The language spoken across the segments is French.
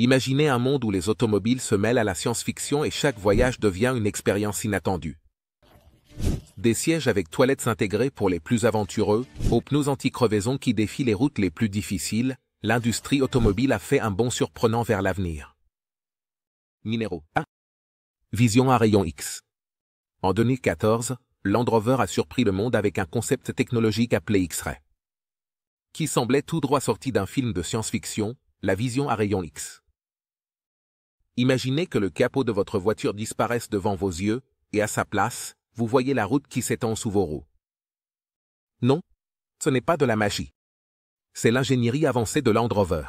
Imaginez un monde où les automobiles se mêlent à la science-fiction et chaque voyage devient une expérience inattendue. Des sièges avec toilettes intégrées pour les plus aventureux, aux pneus anti-crevaison qui défient les routes les plus difficiles, l'industrie automobile a fait un bond surprenant vers l'avenir. Numéro 1. Vision à rayon X. En 2014, Land Rover a surpris le monde avec un concept technologique appelé X-Ray, qui semblait tout droit sorti d'un film de science-fiction, la vision à rayon X. Imaginez que le capot de votre voiture disparaisse devant vos yeux, et à sa place, vous voyez la route qui s'étend sous vos roues. Non, ce n'est pas de la magie. C'est l'ingénierie avancée de Land Rover.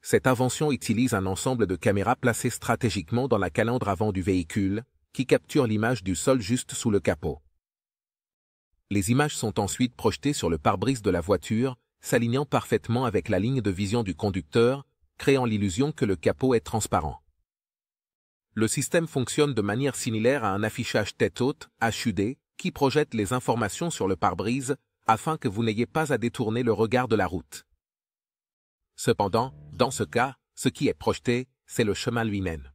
Cette invention utilise un ensemble de caméras placées stratégiquement dans la calandre avant du véhicule, qui capture l'image du sol juste sous le capot. Les images sont ensuite projetées sur le pare-brise de la voiture, s'alignant parfaitement avec la ligne de vision du conducteur, créant l'illusion que le capot est transparent. Le système fonctionne de manière similaire à un affichage tête-haute, HUD, qui projette les informations sur le pare-brise, afin que vous n'ayez pas à détourner le regard de la route. Cependant, dans ce cas, ce qui est projeté, c'est le chemin lui-même.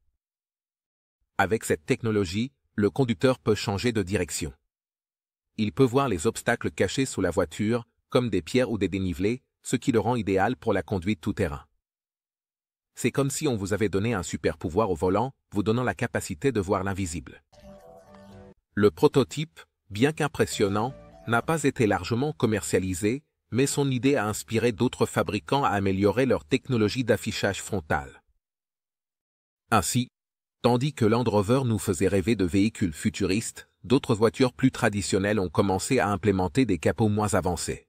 Avec cette technologie, le conducteur peut changer de direction. Il peut voir les obstacles cachés sous la voiture, comme des pierres ou des dénivelés, ce qui le rend idéal pour la conduite tout-terrain. C'est comme si on vous avait donné un super pouvoir au volant, vous donnant la capacité de voir l'invisible. Le prototype, bien qu'impressionnant, n'a pas été largement commercialisé, mais son idée a inspiré d'autres fabricants à améliorer leur technologie d'affichage frontal. Ainsi, tandis que Land Rover nous faisait rêver de véhicules futuristes, d'autres voitures plus traditionnelles ont commencé à implémenter des capots moins avancés.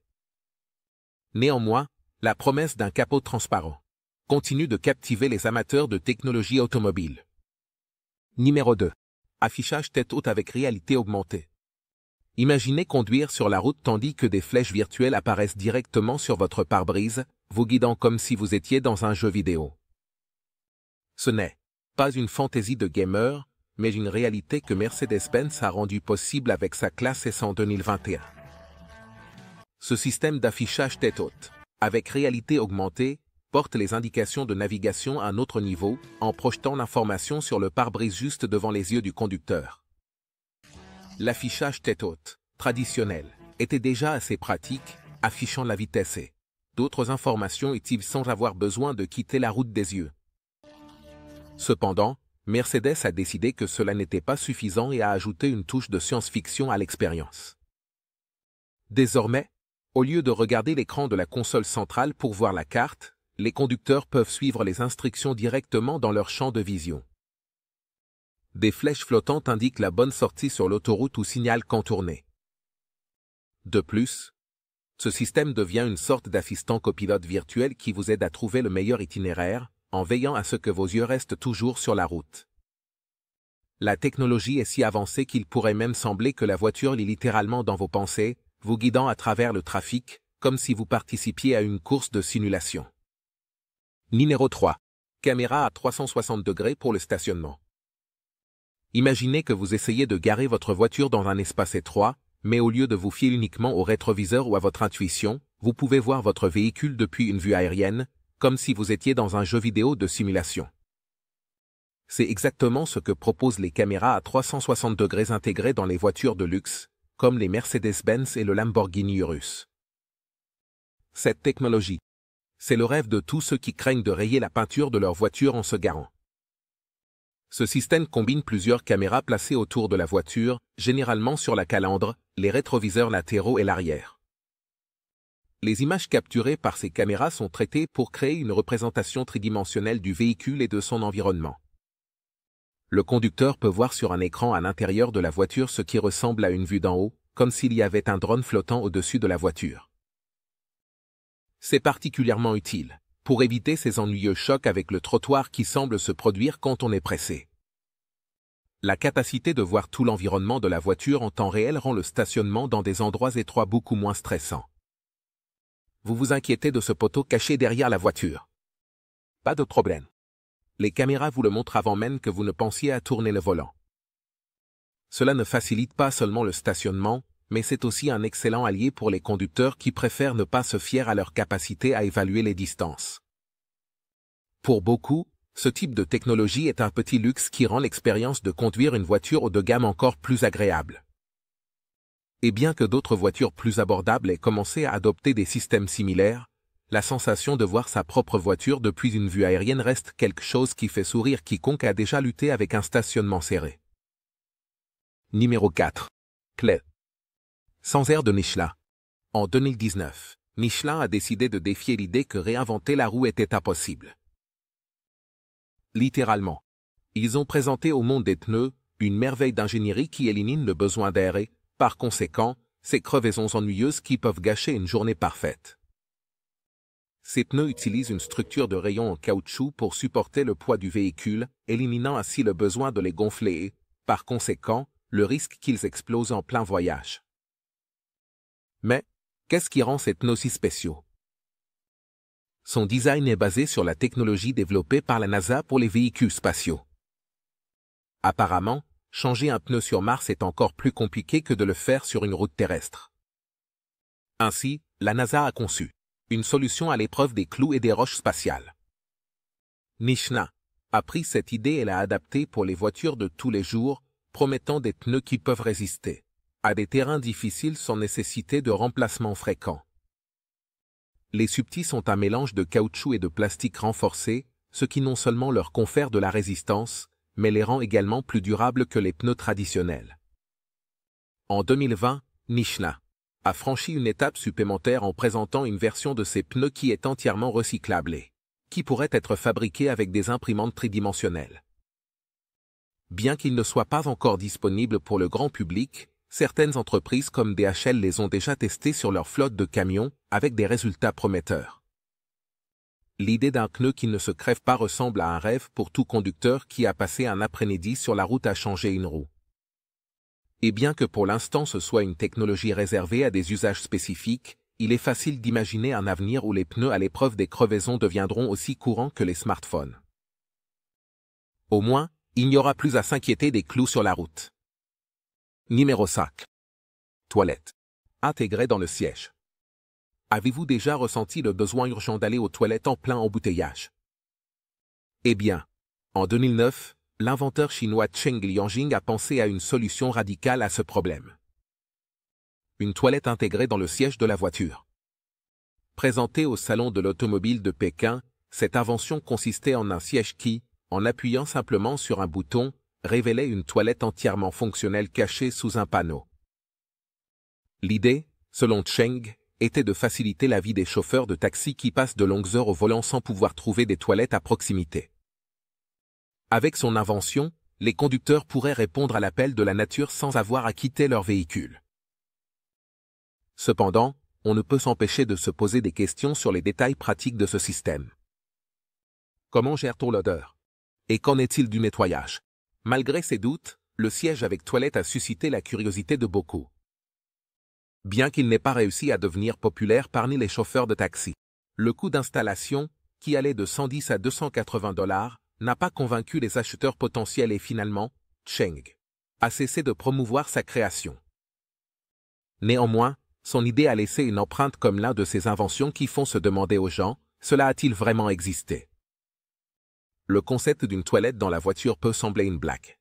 Néanmoins, la promesse d'un capot transparent continue de captiver les amateurs de technologie automobile. Numéro 2. Affichage tête haute avec réalité augmentée. Imaginez conduire sur la route tandis que des flèches virtuelles apparaissent directement sur votre pare-brise, vous guidant comme si vous étiez dans un jeu vidéo. Ce n'est pas une fantaisie de gamer, mais une réalité que Mercedes-Benz a rendue possible avec sa classe S en 2021. Ce système d'affichage tête haute, avec réalité augmentée, porte les indications de navigation à un autre niveau, en projetant l'information sur le pare-brise juste devant les yeux du conducteur. L'affichage tête haute, traditionnel, était déjà assez pratique, affichant la vitesse et d'autres informations utiles sans avoir besoin de quitter la route des yeux. Cependant, Mercedes a décidé que cela n'était pas suffisant et a ajouté une touche de science-fiction à l'expérience. Désormais, au lieu de regarder l'écran de la console centrale pour voir la carte, les conducteurs peuvent suivre les instructions directement dans leur champ de vision. Des flèches flottantes indiquent la bonne sortie sur l'autoroute ou signalent quand tourner. De plus, ce système devient une sorte d'assistant copilote virtuel qui vous aide à trouver le meilleur itinéraire, en veillant à ce que vos yeux restent toujours sur la route. La technologie est si avancée qu'il pourrait même sembler que la voiture lit littéralement dans vos pensées, vous guidant à travers le trafic, comme si vous participiez à une course de simulation. Numéro 3. Caméra à 360 degrés pour le stationnement. Imaginez que vous essayez de garer votre voiture dans un espace étroit, mais au lieu de vous fier uniquement au rétroviseur ou à votre intuition, vous pouvez voir votre véhicule depuis une vue aérienne, comme si vous étiez dans un jeu vidéo de simulation. C'est exactement ce que proposent les caméras à 360 degrés intégrées dans les voitures de luxe, comme les Mercedes-Benz et le Lamborghini Urus. Cette technologie, c'est le rêve de tous ceux qui craignent de rayer la peinture de leur voiture en se garant. Ce système combine plusieurs caméras placées autour de la voiture, généralement sur la calandre, les rétroviseurs latéraux et l'arrière. Les images capturées par ces caméras sont traitées pour créer une représentation tridimensionnelle du véhicule et de son environnement. Le conducteur peut voir sur un écran à l'intérieur de la voiture ce qui ressemble à une vue d'en haut, comme s'il y avait un drone flottant au-dessus de la voiture. C'est particulièrement utile pour éviter ces ennuyeux chocs avec le trottoir qui semble se produire quand on est pressé. La capacité de voir tout l'environnement de la voiture en temps réel rend le stationnement dans des endroits étroits beaucoup moins stressant. Vous vous inquiétez de ce poteau caché derrière la voiture? Pas de problème. Les caméras vous le montrent avant même que vous ne pensiez à tourner le volant. Cela ne facilite pas seulement le stationnement, mais c'est aussi un excellent allié pour les conducteurs qui préfèrent ne pas se fier à leur capacité à évaluer les distances. Pour beaucoup, ce type de technologie est un petit luxe qui rend l'expérience de conduire une voiture haut de gamme encore plus agréable. Et bien que d'autres voitures plus abordables aient commencé à adopter des systèmes similaires, la sensation de voir sa propre voiture depuis une vue aérienne reste quelque chose qui fait sourire quiconque a déjà lutté avec un stationnement serré. Numéro 4. Clé. Sans air de Michelin. En 2019, Michelin a décidé de défier l'idée que réinventer la roue était impossible. Littéralement. Ils ont présenté au monde des pneus une merveille d'ingénierie qui élimine le besoin d'air et, par conséquent, ces crevaisons ennuyeuses qui peuvent gâcher une journée parfaite. Ces pneus utilisent une structure de rayon en caoutchouc pour supporter le poids du véhicule, éliminant ainsi le besoin de les gonfler et, par conséquent, le risque qu'ils explosent en plein voyage. Mais, qu'est-ce qui rend ces pneus si spéciaux? Son design est basé sur la technologie développée par la NASA pour les véhicules spatiaux. Apparemment, changer un pneu sur Mars est encore plus compliqué que de le faire sur une route terrestre. Ainsi, la NASA a conçu une solution à l'épreuve des clous et des roches spatiales. Michelin a pris cette idée et l'a adaptée pour les voitures de tous les jours, promettant des pneus qui peuvent résister à des terrains difficiles sans nécessité de remplacement fréquent. Les subtis sont un mélange de caoutchouc et de plastique renforcé, ce qui non seulement leur confère de la résistance, mais les rend également plus durables que les pneus traditionnels. En 2020, Michelin a franchi une étape supplémentaire en présentant une version de ces pneus qui est entièrement recyclable et qui pourrait être fabriquée avec des imprimantes tridimensionnelles. Bien qu'ils ne soient pas encore disponibles pour le grand public, certaines entreprises comme DHL les ont déjà testés sur leur flotte de camions, avec des résultats prometteurs. L'idée d'un pneu qui ne se crève pas ressemble à un rêve pour tout conducteur qui a passé un après-midi sur la route à changer une roue. Et bien que pour l'instant ce soit une technologie réservée à des usages spécifiques, il est facile d'imaginer un avenir où les pneus à l'épreuve des crevaisons deviendront aussi courants que les smartphones. Au moins, il n'y aura plus à s'inquiéter des clous sur la route. Numéro 5. Toilette. Intégrée dans le siège. Avez-vous déjà ressenti le besoin urgent d'aller aux toilettes en plein embouteillage? Eh bien, en 2009, l'inventeur chinois Cheng Lianjing a pensé à une solution radicale à ce problème. Une toilette intégrée dans le siège de la voiture. Présentée au Salon de l'automobile de Pékin, cette invention consistait en un siège qui, en appuyant simplement sur un bouton, révélait une toilette entièrement fonctionnelle cachée sous un panneau. L'idée, selon Cheng, était de faciliter la vie des chauffeurs de taxi qui passent de longues heures au volant sans pouvoir trouver des toilettes à proximité. Avec son invention, les conducteurs pourraient répondre à l'appel de la nature sans avoir à quitter leur véhicule. Cependant, on ne peut s'empêcher de se poser des questions sur les détails pratiques de ce système. Comment gère-t-on l'odeur? Et qu'en est-il du nettoyage? Malgré ses doutes, le siège avec toilette a suscité la curiosité de beaucoup. Bien qu'il n'ait pas réussi à devenir populaire parmi les chauffeurs de taxi, le coût d'installation, qui allait de 110 à 280 $, n'a pas convaincu les acheteurs potentiels et finalement, Cheng a cessé de promouvoir sa création. Néanmoins, son idée a laissé une empreinte comme l'une de ces inventions qui font se demander aux gens, cela a-t-il vraiment existé? Le concept d'une toilette dans la voiture peut sembler une blague.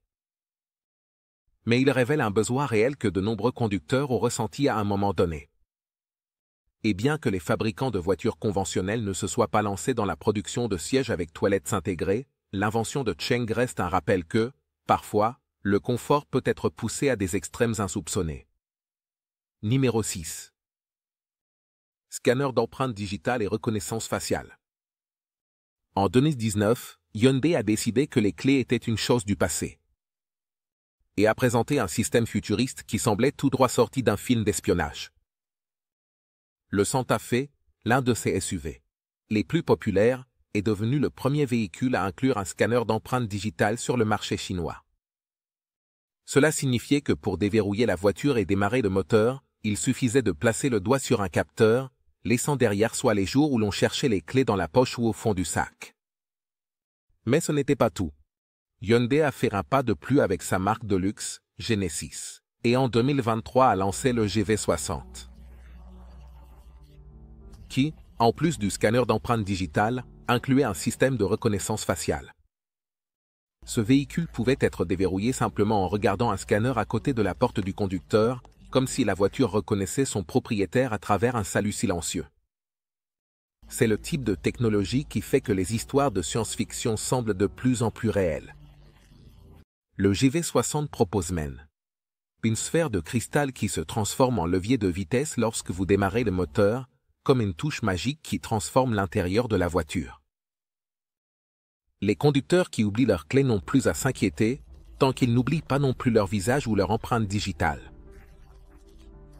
Mais il révèle un besoin réel que de nombreux conducteurs ont ressenti à un moment donné. Et bien que les fabricants de voitures conventionnelles ne se soient pas lancés dans la production de sièges avec toilettes intégrées, l'invention de Cheng reste un rappel que, parfois, le confort peut être poussé à des extrêmes insoupçonnés. Numéro 6. Scanner d'empreintes digitales et reconnaissance faciale. En 2019, Hyundai a décidé que les clés étaient une chose du passé et a présenté un système futuriste qui semblait tout droit sorti d'un film d'espionnage. Le Santa Fe, l'un de ces SUV les plus populaires, est devenu le premier véhicule à inclure un scanner d'empreintes digitales sur le marché chinois. Cela signifiait que pour déverrouiller la voiture et démarrer le moteur, il suffisait de placer le doigt sur un capteur, laissant derrière soi les jours où l'on cherchait les clés dans la poche ou au fond du sac. Mais ce n'était pas tout. Hyundai a fait un pas de plus avec sa marque de luxe, Genesis, et en 2023 a lancé le GV60, qui, en plus du scanner d'empreintes digitales, incluait un système de reconnaissance faciale. Ce véhicule pouvait être déverrouillé simplement en regardant un scanner à côté de la porte du conducteur, comme si la voiture reconnaissait son propriétaire à travers un salut silencieux. C'est le type de technologie qui fait que les histoires de science-fiction semblent de plus en plus réelles. Le GV60 propose même une sphère de cristal qui se transforme en levier de vitesse lorsque vous démarrez le moteur, comme une touche magique qui transforme l'intérieur de la voiture. Les conducteurs qui oublient leurs clés n'ont plus à s'inquiéter, tant qu'ils n'oublient pas non plus leur visage ou leur empreinte digitale.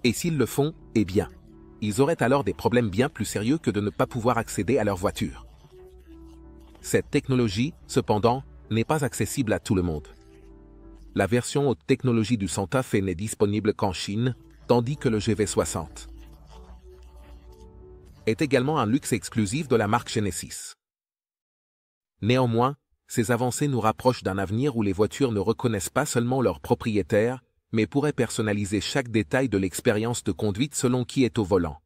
Et s'ils le font, eh bien, ils auraient alors des problèmes bien plus sérieux que de ne pas pouvoir accéder à leur voiture. Cette technologie, cependant, n'est pas accessible à tout le monde. La version haute technologie du Santa Fe n'est disponible qu'en Chine, tandis que le GV60 est également un luxe exclusif de la marque Genesis. Néanmoins, ces avancées nous rapprochent d'un avenir où les voitures ne reconnaissent pas seulement leur propriétaire, mais pourraient personnaliser chaque détail de l'expérience de conduite selon qui est au volant.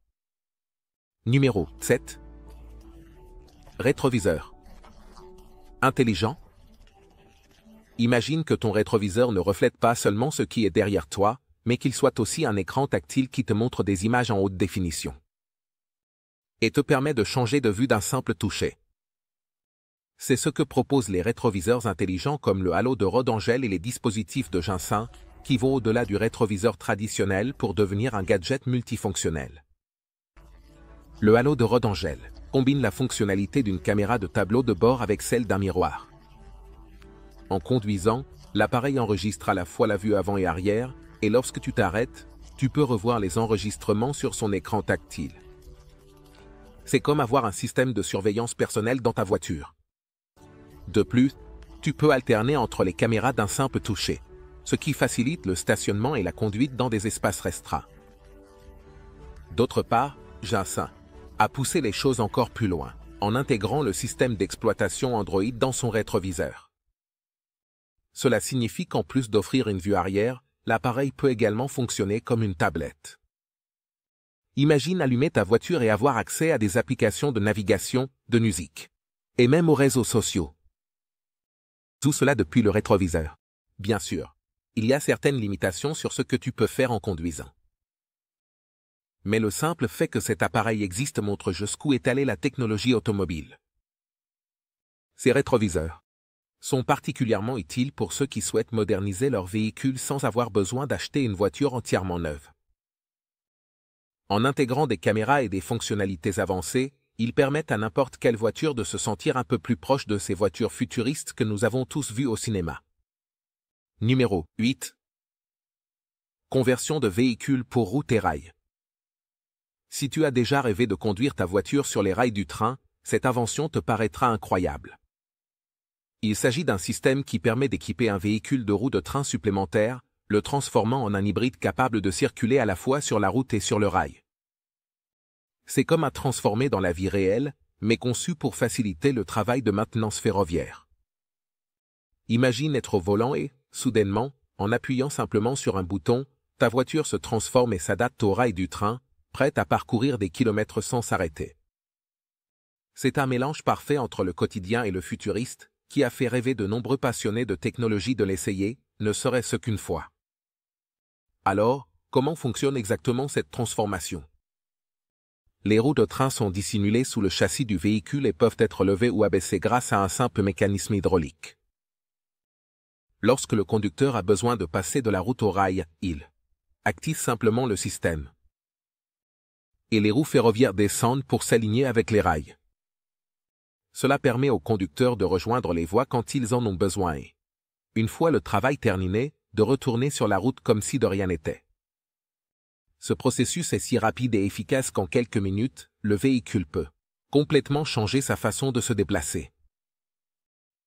Numéro 7. Rétroviseur. Intelligent. Imagine que ton rétroviseur ne reflète pas seulement ce qui est derrière toi, mais qu'il soit aussi un écran tactile qui te montre des images en haute définition. Et te permet de changer de vue d'un simple toucher. C'est ce que proposent les rétroviseurs intelligents comme le halo de Rod Angel et les dispositifs de Ginsin, qui vont au-delà du rétroviseur traditionnel pour devenir un gadget multifonctionnel. Le halo de Rod Angel combine la fonctionnalité d'une caméra de tableau de bord avec celle d'un miroir. En conduisant, l'appareil enregistre à la fois la vue avant et arrière, et lorsque tu t'arrêtes, tu peux revoir les enregistrements sur son écran tactile. C'est comme avoir un système de surveillance personnelle dans ta voiture. De plus, tu peux alterner entre les caméras d'un simple toucher, ce qui facilite le stationnement et la conduite dans des espaces restreints. D'autre part, Ginsin a poussé les choses encore plus loin, en intégrant le système d'exploitation Android dans son rétroviseur. Cela signifie qu'en plus d'offrir une vue arrière, l'appareil peut également fonctionner comme une tablette. Imagine allumer ta voiture et avoir accès à des applications de navigation, de musique, et même aux réseaux sociaux. Tout cela depuis le rétroviseur. Bien sûr, il y a certaines limitations sur ce que tu peux faire en conduisant. Mais le simple fait que cet appareil existe montre jusqu'où est allée la technologie automobile. Ces rétroviseurs sont particulièrement utiles pour ceux qui souhaitent moderniser leur véhicule sans avoir besoin d'acheter une voiture entièrement neuve. En intégrant des caméras et des fonctionnalités avancées, ils permettent à n'importe quelle voiture de se sentir un peu plus proche de ces voitures futuristes que nous avons tous vues au cinéma. Numéro 8. Conversion de véhicule pour route et rail. Si tu as déjà rêvé de conduire ta voiture sur les rails du train, cette invention te paraîtra incroyable. Il s'agit d'un système qui permet d'équiper un véhicule de roue de train supplémentaire, le transformant en un hybride capable de circuler à la fois sur la route et sur le rail. C'est comme à transformer dans la vie réelle, mais conçu pour faciliter le travail de maintenance ferroviaire. Imagine être au volant et, soudainement, en appuyant simplement sur un bouton, ta voiture se transforme et s'adapte au rail du train, prête à parcourir des kilomètres sans s'arrêter. C'est un mélange parfait entre le quotidien et le futuriste, qui a fait rêver de nombreux passionnés de technologie de l'essayer, ne serait-ce qu'une fois. Alors, comment fonctionne exactement cette transformation? Les roues de train sont dissimulées sous le châssis du véhicule et peuvent être levées ou abaissées grâce à un simple mécanisme hydraulique. Lorsque le conducteur a besoin de passer de la route au rail, il active simplement le système. Et les roues ferroviaires descendent pour s'aligner avec les rails. Cela permet aux conducteurs de rejoindre les voies quand ils en ont besoin et, une fois le travail terminé, de retourner sur la route comme si de rien n'était. Ce processus est si rapide et efficace qu'en quelques minutes, le véhicule peut complètement changer sa façon de se déplacer.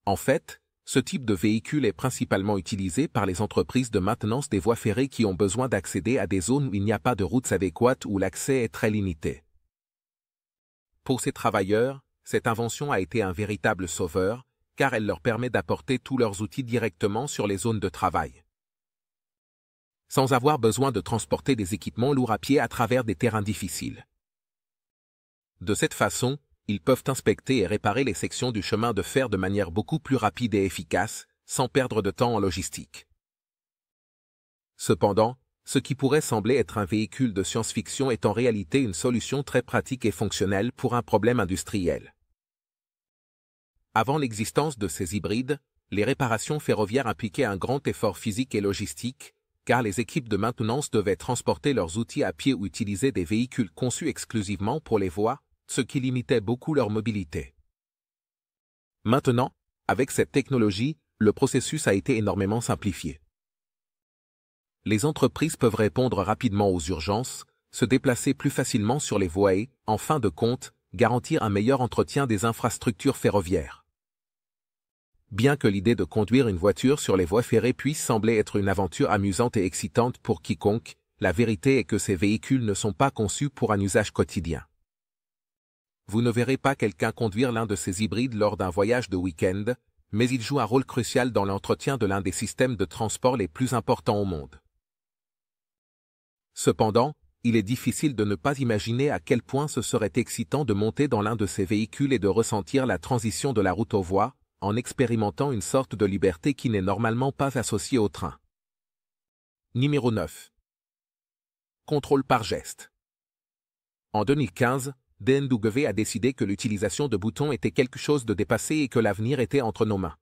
En fait, ce type de véhicule est principalement utilisé par les entreprises de maintenance des voies ferrées qui ont besoin d'accéder à des zones où il n'y a pas de routes adéquates ou l'accès est très limité. Pour ces travailleurs, cette invention a été un véritable sauveur, car elle leur permet d'apporter tous leurs outils directement sur les zones de travail, sans avoir besoin de transporter des équipements lourds à pied à travers des terrains difficiles. De cette façon, ils peuvent inspecter et réparer les sections du chemin de fer de manière beaucoup plus rapide et efficace, sans perdre de temps en logistique. Cependant, ce qui pourrait sembler être un véhicule de science-fiction est en réalité une solution très pratique et fonctionnelle pour un problème industriel. Avant l'existence de ces hybrides, les réparations ferroviaires impliquaient un grand effort physique et logistique, car les équipes de maintenance devaient transporter leurs outils à pied ou utiliser des véhicules conçus exclusivement pour les voies, ce qui limitait beaucoup leur mobilité. Maintenant, avec cette technologie, le processus a été énormément simplifié. Les entreprises peuvent répondre rapidement aux urgences, se déplacer plus facilement sur les voies et, en fin de compte, garantir un meilleur entretien des infrastructures ferroviaires. Bien que l'idée de conduire une voiture sur les voies ferrées puisse sembler être une aventure amusante et excitante pour quiconque, la vérité est que ces véhicules ne sont pas conçus pour un usage quotidien. Vous ne verrez pas quelqu'un conduire l'un de ces hybrides lors d'un voyage de week-end, mais il joue un rôle crucial dans l'entretien de l'un des systèmes de transport les plus importants au monde. Cependant, il est difficile de ne pas imaginer à quel point ce serait excitant de monter dans l'un de ces véhicules et de ressentir la transition de la route aux voies, en expérimentant une sorte de liberté qui n'est normalement pas associée au train. Numéro 9. Contrôle par geste. En 2015, BMW a décidé que l'utilisation de boutons était quelque chose de dépassé et que l'avenir était entre nos mains.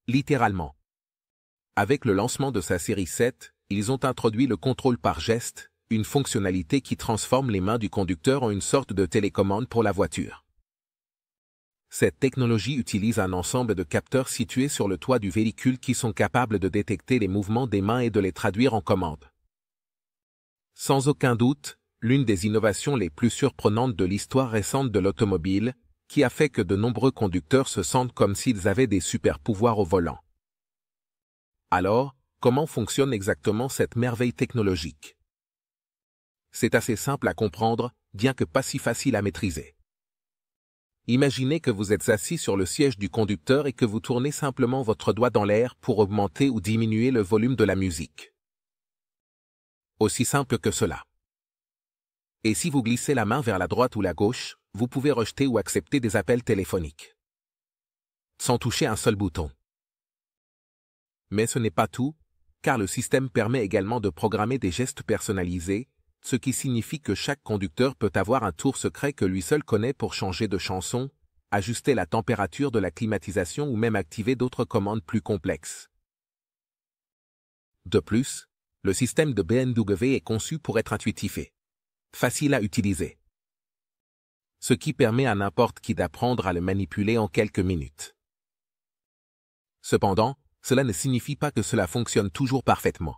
Littéralement. Avec le lancement de sa série 7, ils ont introduit le contrôle par geste, une fonctionnalité qui transforme les mains du conducteur en une sorte de télécommande pour la voiture. Cette technologie utilise un ensemble de capteurs situés sur le toit du véhicule qui sont capables de détecter les mouvements des mains et de les traduire en commandes. Sans aucun doute, l'une des innovations les plus surprenantes de l'histoire récente de l'automobile, qui a fait que de nombreux conducteurs se sentent comme s'ils avaient des super-pouvoirs au volant. Alors, comment fonctionne exactement cette merveille technologique? C'est assez simple à comprendre, bien que pas si facile à maîtriser. Imaginez que vous êtes assis sur le siège du conducteur et que vous tournez simplement votre doigt dans l'air pour augmenter ou diminuer le volume de la musique. Aussi simple que cela. Et si vous glissez la main vers la droite ou la gauche, vous pouvez rejeter ou accepter des appels téléphoniques. Sans toucher un seul bouton. Mais ce n'est pas tout, car le système permet également de programmer des gestes personnalisés, ce qui signifie que chaque conducteur peut avoir un tour secret que lui seul connaît pour changer de chanson, ajuster la température de la climatisation ou même activer d'autres commandes plus complexes. De plus, le système de BMW est conçu pour être intuitif et facile à utiliser. Ce qui permet à n'importe qui d'apprendre à le manipuler en quelques minutes. Cependant, cela ne signifie pas que cela fonctionne toujours parfaitement.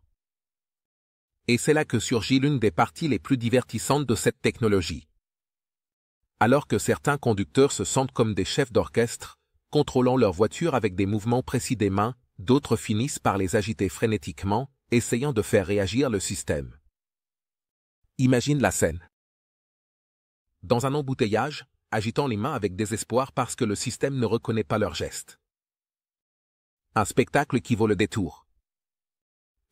Et c'est là que surgit l'une des parties les plus divertissantes de cette technologie. Alors que certains conducteurs se sentent comme des chefs d'orchestre, contrôlant leur voiture avec des mouvements précis des mains, d'autres finissent par les agiter frénétiquement, essayant de faire réagir le système. Imagine la scène. Dans un embouteillage, agitant les mains avec désespoir parce que le système ne reconnaît pas leurs gestes. Un spectacle qui vaut le détour.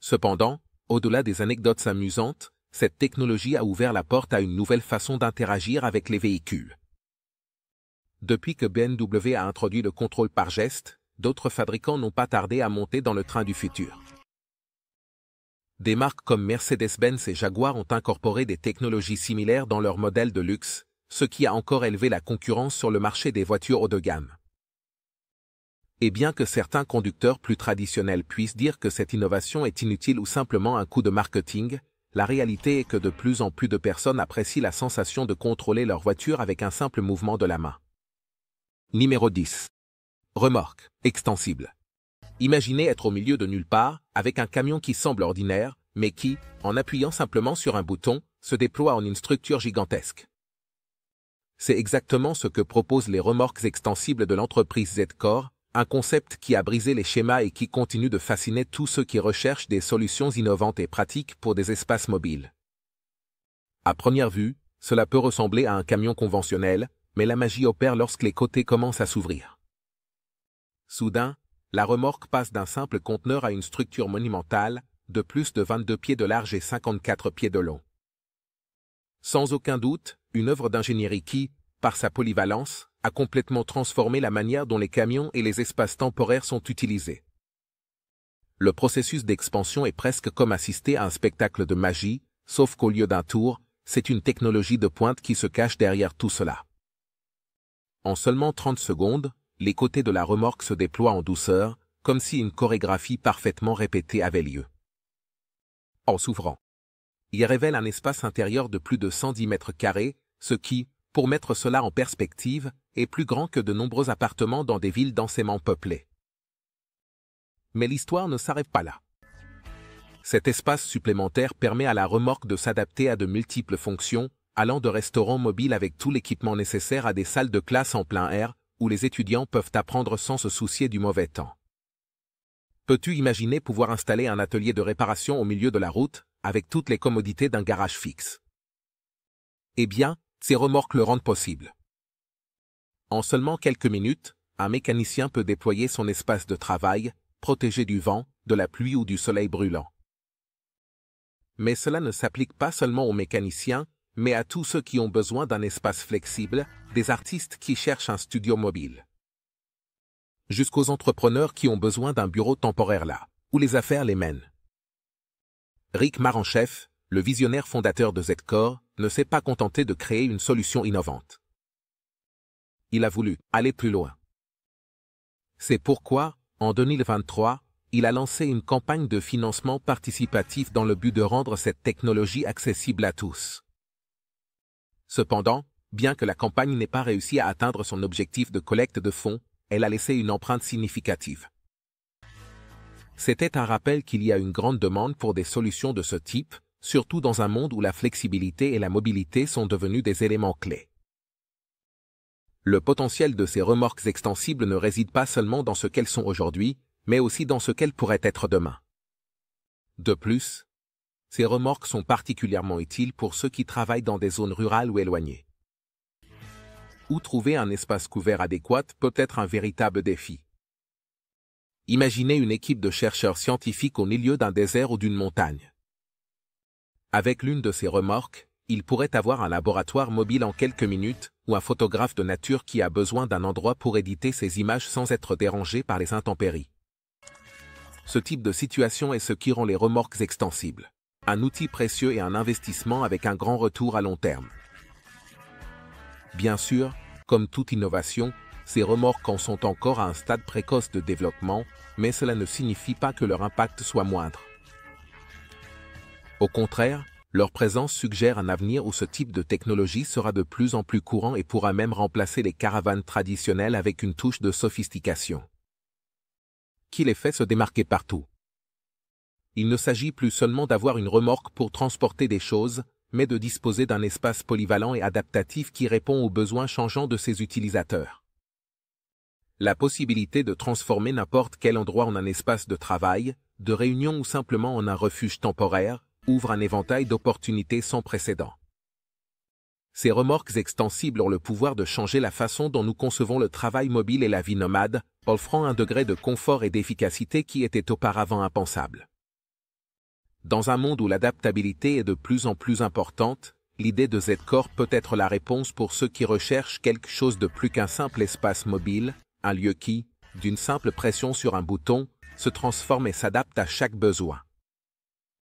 Cependant, au-delà des anecdotes amusantes, cette technologie a ouvert la porte à une nouvelle façon d'interagir avec les véhicules. Depuis que BMW a introduit le contrôle par geste, d'autres fabricants n'ont pas tardé à monter dans le train du futur. Des marques comme Mercedes-Benz et Jaguar ont incorporé des technologies similaires dans leurs modèles de luxe, ce qui a encore élevé la concurrence sur le marché des voitures haut de gamme. Et bien que certains conducteurs plus traditionnels puissent dire que cette innovation est inutile ou simplement un coup de marketing, la réalité est que de plus en plus de personnes apprécient la sensation de contrôler leur voiture avec un simple mouvement de la main. Numéro 10. Remorque extensible. Imaginez être au milieu de nulle part, avec un camion qui semble ordinaire, mais qui, en appuyant simplement sur un bouton, se déploie en une structure gigantesque. C'est exactement ce que proposent les remorques extensibles de l'entreprise Z-Core, un concept qui a brisé les schémas et qui continue de fasciner tous ceux qui recherchent des solutions innovantes et pratiques pour des espaces mobiles. À première vue, cela peut ressembler à un camion conventionnel, mais la magie opère lorsque les côtés commencent à s'ouvrir. Soudain, la remorque passe d'un simple conteneur à une structure monumentale, de plus de 22 pieds de large et 54 pieds de long. Sans aucun doute, une œuvre d'ingénierie qui, par sa polyvalence, a complètement transformé la manière dont les camions et les espaces temporaires sont utilisés. Le processus d'expansion est presque comme assister à un spectacle de magie, sauf qu'au lieu d'un tour, c'est une technologie de pointe qui se cache derrière tout cela. En seulement 30 secondes, les côtés de la remorque se déploient en douceur, comme si une chorégraphie parfaitement répétée avait lieu. En s'ouvrant, il révèle un espace intérieur de plus de 110 mètres carrés, ce qui, pour mettre cela en perspective, est plus grand que de nombreux appartements dans des villes densément peuplées. Mais l'histoire ne s'arrête pas là. Cet espace supplémentaire permet à la remorque de s'adapter à de multiples fonctions, allant de restaurants mobiles avec tout l'équipement nécessaire à des salles de classe en plein air, où les étudiants peuvent apprendre sans se soucier du mauvais temps. Peux-tu imaginer pouvoir installer un atelier de réparation au milieu de la route, avec toutes les commodités d'un garage fixe? Eh bien, ces remorques le rendent possible. En seulement quelques minutes, un mécanicien peut déployer son espace de travail, protégé du vent, de la pluie ou du soleil brûlant. Mais cela ne s'applique pas seulement aux mécaniciens, mais à tous ceux qui ont besoin d'un espace flexible, des artistes qui cherchent un studio mobile. Jusqu'aux entrepreneurs qui ont besoin d'un bureau temporaire là, où les affaires les mènent. Rick Maranchef, le visionnaire fondateur de Zcore, ne s'est pas contenté de créer une solution innovante. Il a voulu aller plus loin. C'est pourquoi, en 2023, il a lancé une campagne de financement participatif dans le but de rendre cette technologie accessible à tous. Cependant, bien que la campagne n'ait pas réussi à atteindre son objectif de collecte de fonds, elle a laissé une empreinte significative. C'était un rappel qu'il y a une grande demande pour des solutions de ce type, surtout dans un monde où la flexibilité et la mobilité sont devenus des éléments clés. Le potentiel de ces remorques extensibles ne réside pas seulement dans ce qu'elles sont aujourd'hui, mais aussi dans ce qu'elles pourraient être demain. De plus, ces remorques sont particulièrement utiles pour ceux qui travaillent dans des zones rurales ou éloignées, où trouver un espace couvert adéquat peut être un véritable défi. Imaginez une équipe de chercheurs scientifiques au milieu d'un désert ou d'une montagne. Avec l'une de ces remorques, ils pourraient avoir un laboratoire mobile en quelques minutes, ou un photographe de nature qui a besoin d'un endroit pour éditer ses images sans être dérangé par les intempéries. Ce type de situation est ce qui rend les remorques extensibles un outil précieux et un investissement avec un grand retour à long terme. Bien sûr, comme toute innovation, ces remorques en sont encore à un stade précoce de développement, mais cela ne signifie pas que leur impact soit moindre. Au contraire, leur présence suggère un avenir où ce type de technologie sera de plus en plus courant et pourra même remplacer les caravanes traditionnelles avec une touche de sophistication qui les fait se démarquer partout. Il ne s'agit plus seulement d'avoir une remorque pour transporter des choses, mais de disposer d'un espace polyvalent et adaptatif qui répond aux besoins changeants de ses utilisateurs. La possibilité de transformer n'importe quel endroit en un espace de travail, de réunion ou simplement en un refuge temporaire, ouvre un éventail d'opportunités sans précédent. Ces remorques extensibles ont le pouvoir de changer la façon dont nous concevons le travail mobile et la vie nomade, offrant un degré de confort et d'efficacité qui était auparavant impensable. Dans un monde où l'adaptabilité est de plus en plus importante, l'idée de Zcore peut être la réponse pour ceux qui recherchent quelque chose de plus qu'un simple espace mobile, un lieu qui, d'une simple pression sur un bouton, se transforme et s'adapte à chaque besoin.